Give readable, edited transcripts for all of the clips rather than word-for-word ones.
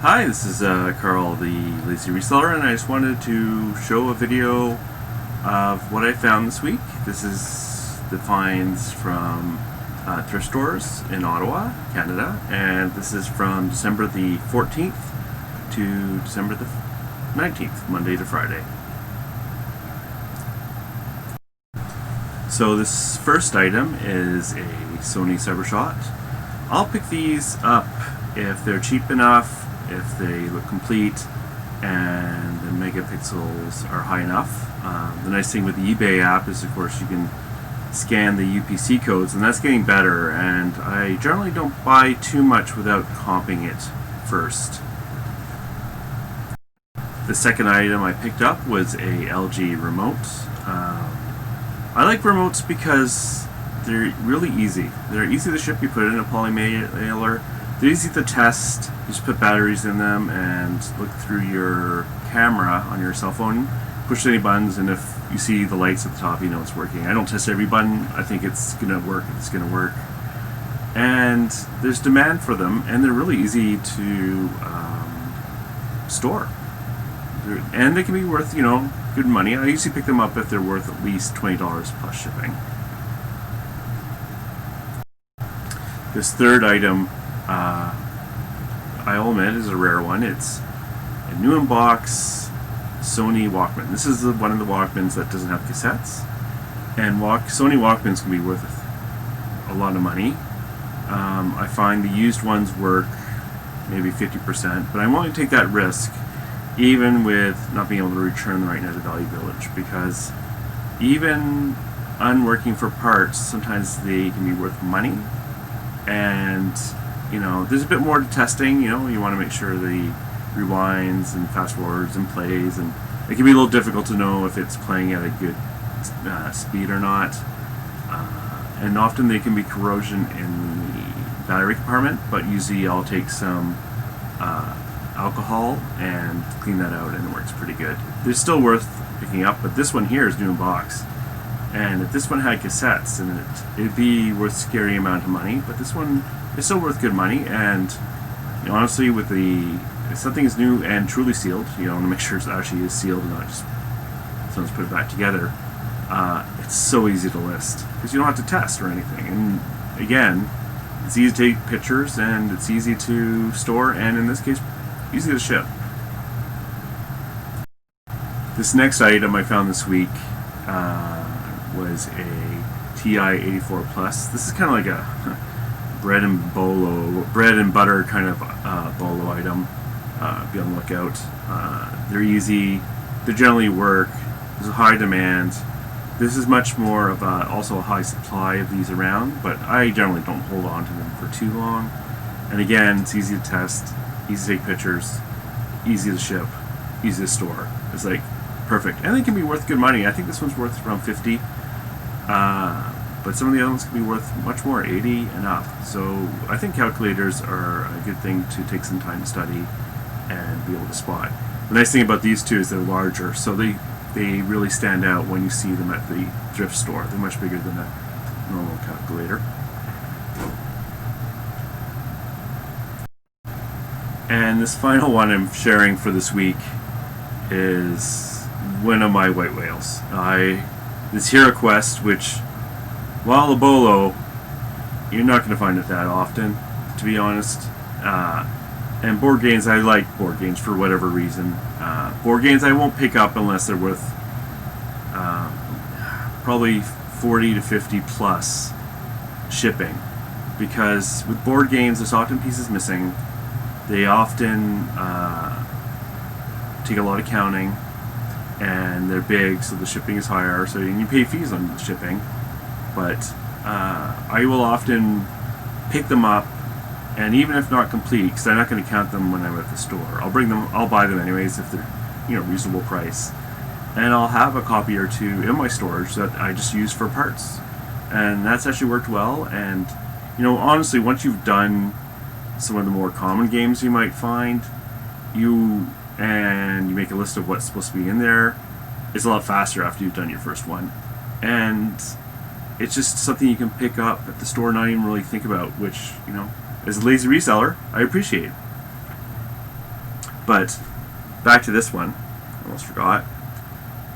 Hi, this is Carl, the Lazy Reseller, and I just wanted to show a video of what I found this week. This is the finds from thrift stores in Ottawa, Canada, and this is from December the 14th to December the 19th, Monday to Friday. So this first item is a Sony Cybershot. I'll pick these up if they're cheap enough, if they look complete, and the megapixels are high enough. The nice thing with the eBay app is, of course, you can scan the UPC codes, and that's getting better, and I generally don't buy too much without comping it first. The second item I picked up was a LG remote. I like remotes because they're really easy. They're easy to ship. You put it in a poly mailer. They're easy to test. You just put batteries in them and look through your camera on your cell phone, push any buttons, and if you see the lights at the top, you know it's working. I don't test every button. I think it's going to work if it's going to work. And there's demand for them, and they're really easy to store. And they can be worth, good money. I usually pick them up if they're worth at least $20 plus shipping. This third item, I'll admit, is a rare one. It's a new in box Sony Walkman. This is one of the Walkmans that doesn't have cassettes, and Sony Walkmans can be worth a lot of money. I find the used ones work maybe 50%, but I'm willing to take that risk, even with not being able to return them right now to Value Village, because even unworking for parts, sometimes they can be worth money. And there's a bit more to testing. You want to make sure the rewinds and fast forwards and plays, and it can be a little difficult to know if it's playing at a good speed or not. And often they can be corrosion in the battery compartment, but usually I'll take some alcohol and clean that out, and it works pretty good. They're still worth picking up, but this one here is new in box. And if this one had cassettes in it, it'd be worth a scary amount of money. But this one is still worth good money. And honestly, if something is new and truly sealed, you want to make sure it actually is sealed and not just someone's put it back together. It's so easy to list because you don't have to test or anything. And again, it's easy to take pictures, and it's easy to store, and in this case, easy to ship. This next item I found this week was a TI-84 Plus. This is kind of like a bread and butter kind of bolo item. Be on the lookout. They're easy. They generally work. There's a high demand. This is much more of also a high supply of these around, but I generally don't hold on to them for too long. And again, it's easy to test, easy to take pictures, easy to ship, easy to store. It's like perfect, and they can be worth good money. I think this one's worth around 50, but some of the other ones can be worth much more, 80 and up. So I think calculators are a good thing to take some time to study and be able to spot. The nice thing about these two is they're larger, so they really stand out when you see them at the thrift store. They're much bigger than a normal calculator. And this final one I'm sharing for this week is one of my white whales. This Hero Quest, which, while a bolo, you're not going to find it that often, to be honest. And board games, I like board games for whatever reason. Board games I won't pick up unless they're worth probably 40 to 50 plus shipping, because with board games there's often pieces missing. They often take a lot of counting, and they're big, so the shipping is higher, so you pay fees on shipping. But I will often pick them up, and even if not complete, because I'm not going to count them when I'm at the store, I'll buy them anyways if they're reasonable price, and I'll have a copy or two in my storage that I just use for parts, and that's actually worked well. And honestly, once you've done some of the more common games you might find, you make a list of what's supposed to be in there, it's a lot faster after you've done your first one. And it's just something you can pick up at the store, not even really think about, which, as a lazy reseller, I appreciate. But back to this one. I almost forgot.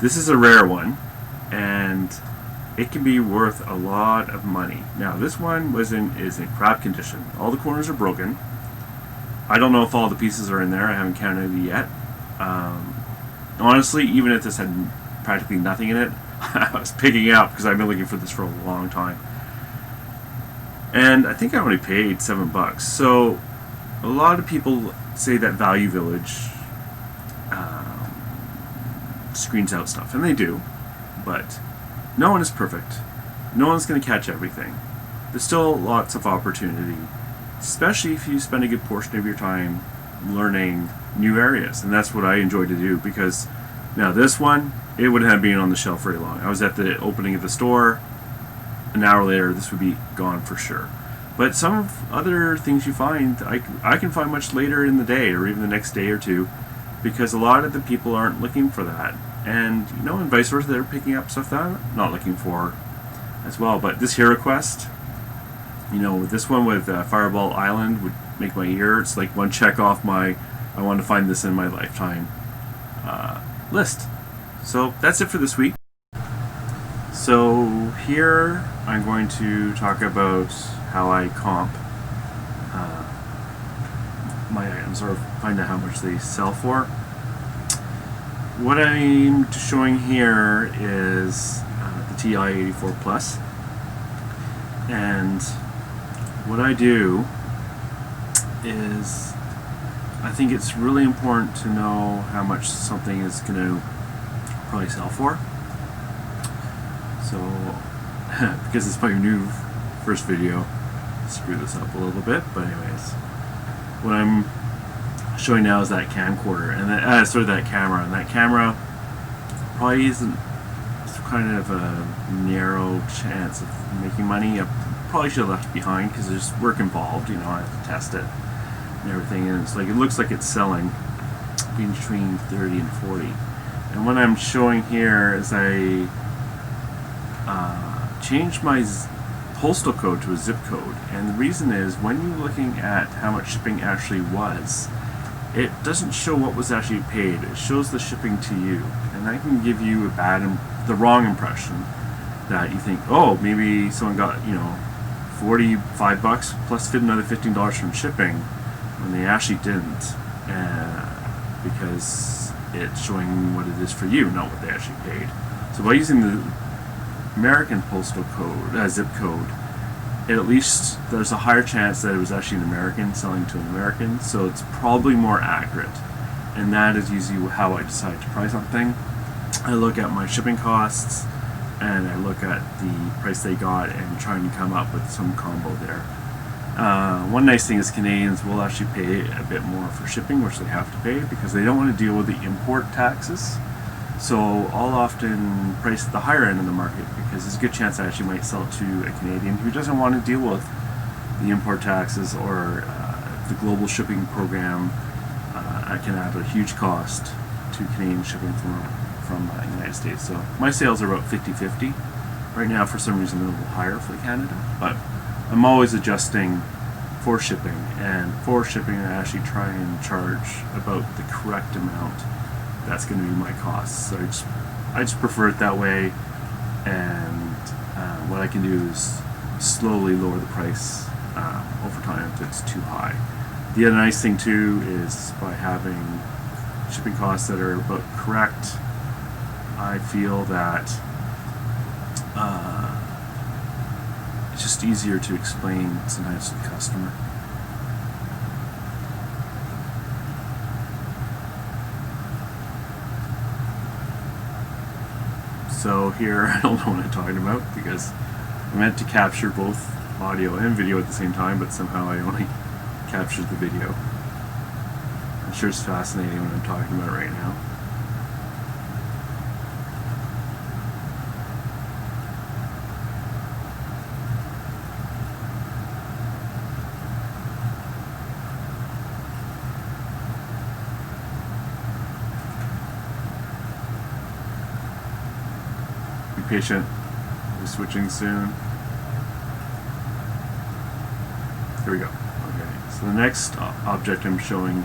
This is a rare one, and it can be worth a lot of money. Now, this one is in crap condition. All the corners are broken. I don't know if all the pieces are in there. I haven't counted it yet. Honestly, even if this had practically nothing in it, I was picking it up because I've been looking for this for a long time. And I think I only paid $7. So a lot of people say that Value Village screens out stuff, and they do, but no one is perfect. No one's going to catch everything. There's still lots of opportunity, especially if you spend a good portion of your time learning new areas, and that's what I enjoy to do. Because now this one, it wouldn't have been on the shelf very long. I was at the opening of the store, an hour later this would be gone for sure. But some of other things you find, I can find much later in the day, or even the next day or two, because a lot of the people aren't looking for that, and and vice versa, they're picking up stuff that I'm not looking for as well. But this Hero Quest, this one with Fireball Island would make my ear. It's like one check off my I want to find this in my lifetime list. So that's it for this week. So here I'm going to talk about how I comp my items, or find out how much they sell for. What I'm showing here is the TI-84 Plus, and what I do is I think it's really important to know how much something is going to probably sell for. So because it's my new first video, screw this up a little bit, but anyways, what I'm showing now is that camcorder, and that camera, and that camera probably isn't, it's kind of a narrow chance of making money. I probably should have left it behind because there's work involved. I have to test it and everything, and it looks like it's selling between 30 and 40. And what I'm showing here is I changed my postal code to a zip code, and the reason is when you're looking at how much shipping actually was, it doesn't show what was actually paid. It shows the shipping to you, and that can give you the wrong impression that you think, oh, maybe someone got $45 plus another $15 from shipping, when they actually didn't, because it's showing what it is for you, not what they actually paid. So by using the American postal code, zip code, at least there's a higher chance that it was actually an American selling to an American, so it's probably more accurate. And that is usually how I decide to price something. I look at my shipping costs, and I look at the price they got, and trying to come up with some combo there. One nice thing is Canadians will actually pay a bit more for shipping, which they have to pay because they don't want to deal with the import taxes. So I'll often price at the higher end of the market because there's a good chance I actually might sell it to a Canadian who doesn't want to deal with the import taxes or the global shipping program. I can add a huge cost to Canadian shipping from the United States. So my sales are about 50-50. Right now, for some reason, they're a little higher for Canada, but I'm always adjusting for shipping, and for shipping I actually try and charge about the correct amount. That's going to be my costs. So I just prefer it that way, and what I can do is slowly lower the price over time if it's too high. The other nice thing too is by having shipping costs that are about correct, I feel that it's just easier to explain sometimes to the customer. So here, I don't know what I'm talking about because I meant to capture both audio and video at the same time, but somehow I only captured the video. I'm sure it's fascinating what I'm talking about right now. Be patient. We're switching soon. Here we go. Okay, so the next object I'm showing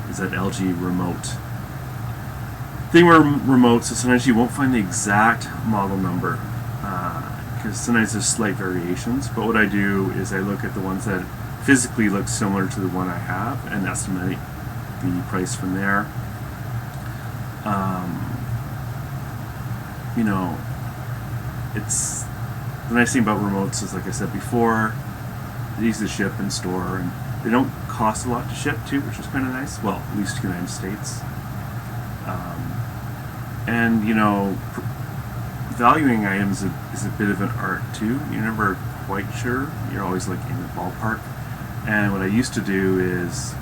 is that LG remote. They were remote, so sometimes you won't find the exact model number because sometimes there's slight variations. But what I do is I look at the ones that physically look similar to the one I have and estimate the price from there. You know, it's the nice thing about remotes is, like I said before, they're easy to ship and store, and they don't cost a lot to ship too, which is kind of nice. Well, at least in the United States. And you know, valuing items is a bit of an art too. You're never quite sure. You're always like in the ballpark. And what I used to do is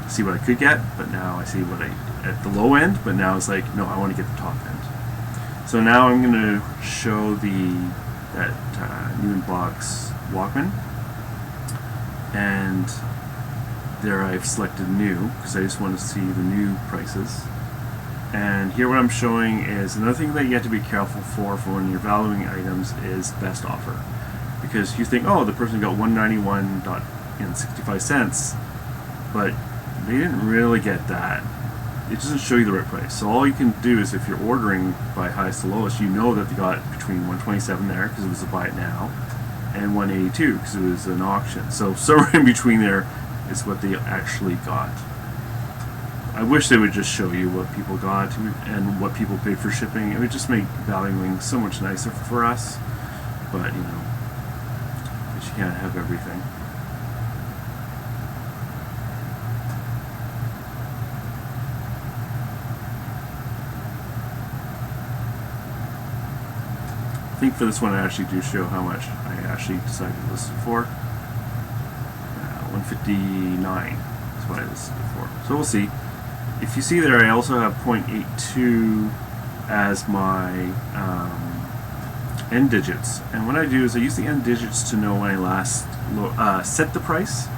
see what I could get, but now I see what I at the low end. But now it's like, no, I want to get the top end. So now I'm going to show that new in box Walkman, and there I've selected new because I just want to see the new prices. And here what I'm showing is another thing that you have to be careful for when you're valuing items is best offer, because you think, oh, the person got $191.65, but they didn't really get that. It doesn't show you the right price. So all you can do is, if you're ordering by highest to lowest, you know that they got between 127 there because it was a buy it now, and 182 because it was an auction. So somewhere in between there is what they actually got. I wish they would just show you what people got and what people paid for shipping. It would just make valuing so much nicer for us. But you know, you can't have everything. I think for this one I actually do show how much I actually decided to list it for. 159 is what I listed it for. So we'll see. If you see there, I also have 0.82 as my end digits. And what I do is I use the end digits to know when I last set the price,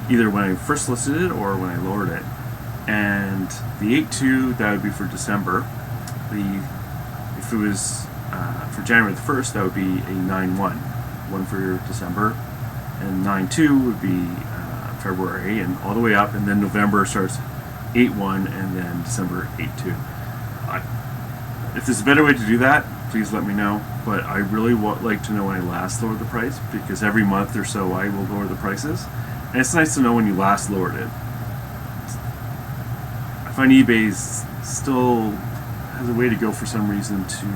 either when I first listed it or when I lowered it. And the 82, that would be for December. If it was for January the 1st, that would be a 9.1, one for December, and 9.2 would be February, and all the way up, and then November starts 8.1, and then December 8.2. If there's a better way to do that, please let me know, but I really like to know when I last lowered the price, because every month or so I will lower the prices, and it's nice to know when you last lowered it. I find eBay still has a way to go for some reason to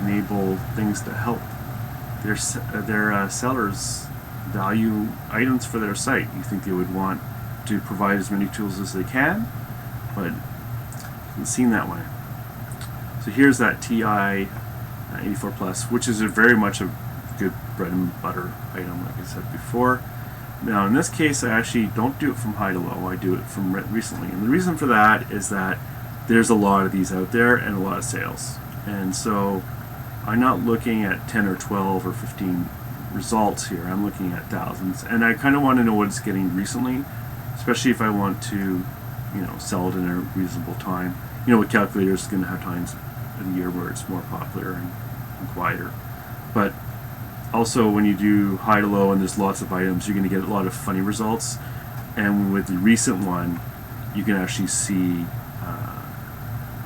enable things to help their sellers value items for their site. You think they would want to provide as many tools as they can, but it doesn't seem that way. So here's that TI 84 Plus, which is very much a good bread and butter item, like I said before. Now in this case, I actually don't do it from high to low. I do it from recently, and the reason for that is that there's a lot of these out there and a lot of sales, and so I'm not looking at 10 or 12 or 15 results here. I'm looking at thousands, and I kind of want to know what it's getting recently, especially if I want to, you know, sell it in a reasonable time. You know, with calculators, it's going to have times of the year where it's more popular and quieter. But also, when you do high to low and there's lots of items, you're going to get a lot of funny results. And with the recent one, you can actually see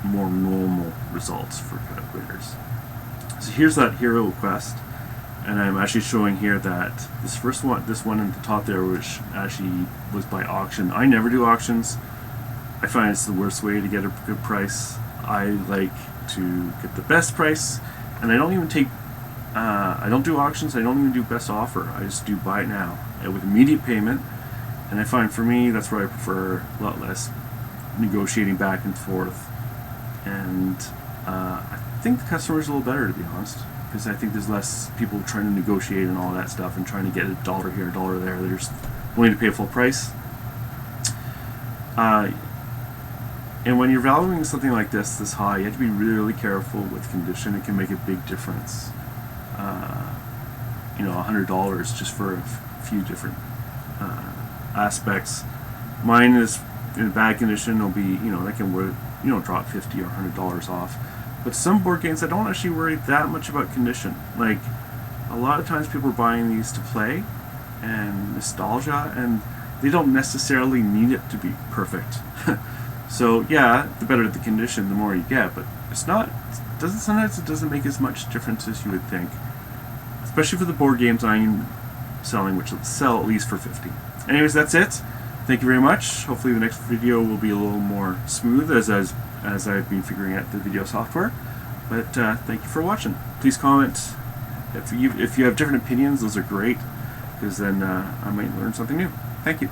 more normal results for calculators. So here's that Hero Quest, and I'm actually showing here that this one at the top there, which actually was by auction. I never do auctions. I find it's the worst way to get a good price. I like to get the best price, and I don't even take I don't do auctions. I don't even do best offer. I just do buy it now with immediate payment, and I find for me that's where I prefer a lot less negotiating back and forth. And I think the customer's a little better, to be honest, because I think there's less people trying to negotiate and all that stuff and trying to get $1 here, $1 there. They're just willing to pay a full price. And when you're valuing something like this high, you have to be really careful with condition. It can make a big difference. You know, $100 just for a few different aspects. Mine is in bad condition. It'll be, you know, that can work, you know, drop $50 or $100 off. But some board games, I don't actually worry that much about condition. Like, a lot of times people are buying these to play and nostalgia, and they don't necessarily need it to be perfect. So yeah, the better the condition, the more you get, but it's not. Sometimes it doesn't make as much difference as you would think, especially for the board games I'm selling, which will sell at least for 50. Anyways, that's it. Thank you very much. Hopefully the next video will be a little more smooth as I've been figuring out the video software. But thank you for watching. Please comment if you have different opinions. Those are great, because then I might learn something new. Thank you.